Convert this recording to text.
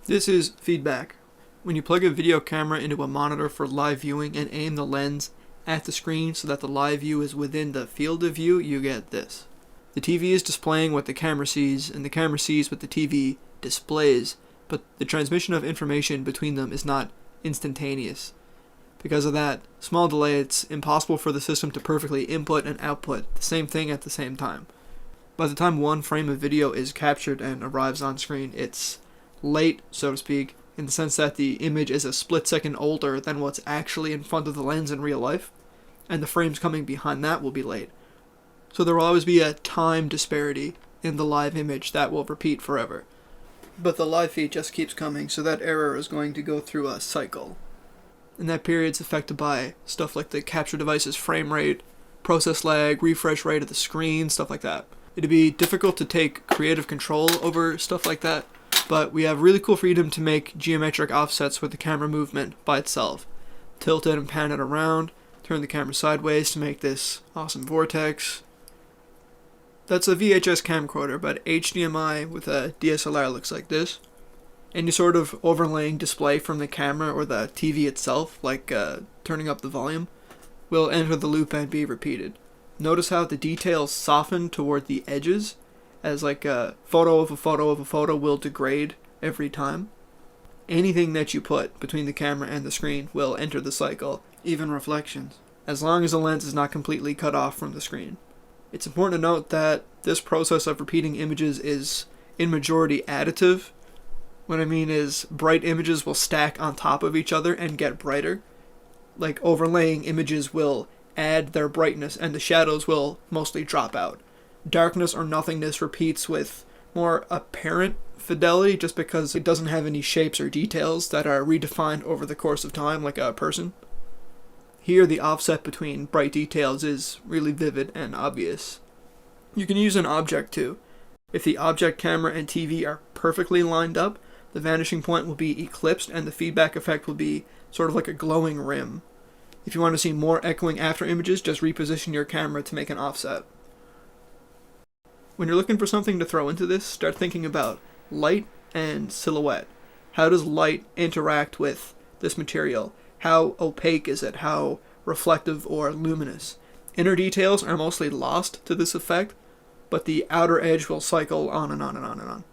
This is feedback. When you plug a video camera into a monitor for live viewing and aim the lens at the screen so that the live view is within the field of view, you get this. The TV is displaying what the camera sees, and the camera sees what the TV displays, but the transmission of information between them is not instantaneous. Because of that small delay, it's impossible for the system to perfectly input and output the same thing at the same time. By the time one frame of video is captured and arrives on screen, it's late, so to speak, in the sense that the image is a split second older than what's actually in front of the lens in real life, and the frames coming behind that will be late. So there will always be a time disparity in the live image that will repeat forever. But the live feed just keeps coming, so that error is going to go through a cycle. And that period's affected by stuff like the capture device's frame rate, process lag, refresh rate of the screen, stuff like that. It'd be difficult to take creative control over stuff like that, but we have really cool freedom to make geometric offsets with the camera movement by itself. Tilt it and pan it around, turn the camera sideways to make this awesome vortex. That's a VHS camcorder, but HDMI with a DSLR looks like this. Any sort of overlaying display from the camera or the TV itself, like turning up the volume, will enter the loop and be repeated. Notice how the details soften toward the edges, as like a photo of a photo of a photo will degrade every time. Anything that you put between the camera and the screen will enter the cycle, even reflections, as long as the lens is not completely cut off from the screen. It's important to note that this process of repeating images is in majority additive. What I mean is bright images will stack on top of each other and get brighter. Like overlaying images will add their brightness and the shadows will mostly drop out. Darkness or nothingness repeats with more apparent fidelity just because it doesn't have any shapes or details that are redefined over the course of time like a person. Here the offset between bright details is really vivid and obvious. You can use an object too. If the object, camera, and TV are perfectly lined up, the vanishing point will be eclipsed and the feedback effect will be sort of like a glowing rim. If you want to see more echoing after images, just reposition your camera to make an offset. When you're looking for something to throw into this, start thinking about light and silhouette. How does light interact with this material? How opaque is it? How reflective or luminous? Inner details are mostly lost to this effect, but the outer edge will cycle on and on and on and on.